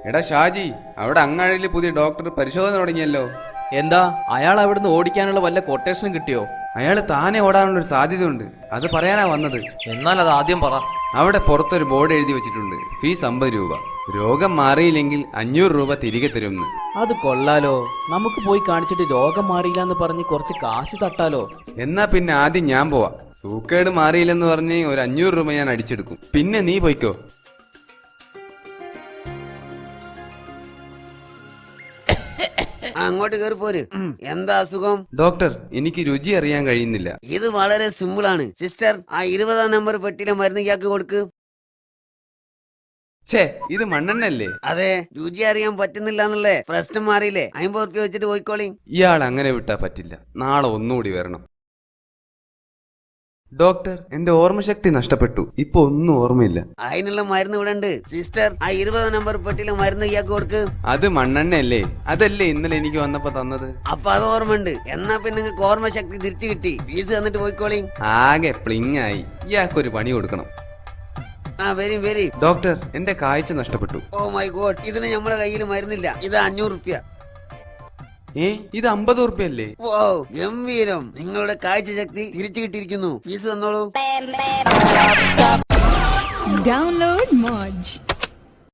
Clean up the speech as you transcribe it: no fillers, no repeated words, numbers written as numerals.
എടാ ഷാജി, അവിടെ അങ്ങാടിയിൽ പുതിയ ഡോക്ടർ പരിശോധന തുടങ്ങിയല്ലോ. എന്താ അയാൾ അവിടുന്ന് ഓടിക്കാനുള്ള വല്ല കൊട്ടേഷനും കിട്ടിയോ? അയാൾ താനെ ഓടാനുള്ളൊരു സാധ്യതയുണ്ട്, അത് പറയാനാ വന്നത്. എന്നാൽ അത് ആദ്യം പറ. അവിടെ പുറത്തൊരു ബോർഡ് എഴുതി വെച്ചിട്ടുണ്ട്, ഫീസ് 50 രൂപ. രോഗം മാറിയില്ലെങ്കിൽ 500 രൂപ തിരികെ തരുമെന്ന്. അത് കൊള്ളാലോ. നമുക്ക് പോയി കാണിച്ചിട്ട് രോഗം മാറിയില്ല എന്ന് പറഞ്ഞ് കുറച്ച് കാശ് തട്ടാലോ. എന്നാ പിന്നെ ആദ്യം ഞാൻ പോവാ. സൂക്കേട് മാറിയില്ലെന്ന് പറഞ്ഞ് ഒരു 500 രൂപ ഞാൻ അടിച്ചെടുക്കും. പിന്നെ നീ പോയിക്കോ. അങ്ങോട്ട് കയറി പോര്. എന്താ അസുഖം? ഡോക്ടർ, എനിക്ക് രുചി അറിയാൻ കഴിയുന്നില്ല. ഇത് വളരെ സിമ്പിൾ ആണ് സിസ്റ്റർ. ആ 20-ാം നമ്പർ പെട്ടിയിലെ മരുന്ന് ഇയാൾക്ക് കൊടുക്ക്. ഛേ, ഇത് മണ്ണെണ്ണല്ലേ? അതെ, രുചി അറിയാൻ പറ്റുന്നില്ല എന്നല്ലേ പ്രശ്നം? മാറിയില്ലേ? 50 ഉറുപ്പ്യ വെച്ചിട്ട് പോയിക്കോളി. ഇയാൾ അങ്ങനെ വിട്ടാ പറ്റില്ല. നാളെ ഒന്നുകൂടി വരണം. ഡോക്ടർ, എന്റെ ഓർമ്മശക്തി നഷ്ടപ്പെട്ടു. ഇപ്പൊ ഒന്നും ഓർമ്മയില്ല. അതിനുള്ള മരുന്ന് ഇവിടെ ഉണ്ട് സിസ്റ്റർ. ആ 20-ാം നമ്പർ പെട്ടിയിലെ മരുന്ന് ഇയാൾക്ക് കൊടുക്ക്. അത് മണ്ണെണ്ണയല്ലേ? അതല്ലേ ഇന്നലെ എനിക്ക് വന്നപ്പോ തന്നത്? അപ്പൊ അത് ഓർമ്മയുണ്ട്. എന്നാ പിന്നെ നിങ്ങൾക്ക് ഓർമ്മശക്തി തിരിച്ചു കിട്ടി. ഫീസ് തന്നിട്ട് പോയിക്കോളി. ആകെ പ്ലിങ് ആയി. ഇയാൾക്കൊരു പണി കൊടുക്കണം. ആ വരി. ഡോക്ടർ, എന്റെ കാഴ്ച നഷ്ടപ്പെട്ടു. ഓ മൈ ഗോഡ്, ഇതിന് നമ്മളെ കയ്യിൽ മരുന്നില്ല. ഇത് 500 ഉറുപ്പ്യ. ഇത് 50 ഉറുപ്പ്യല്ലേ? ഓ ഗംഭീരം, നിങ്ങളുടെ കാഴ്ച ശക്തി തിരിച്ചു കിട്ടിയിരിക്കുന്നു. ഫീസ് തന്നോളൂ. Download Moj.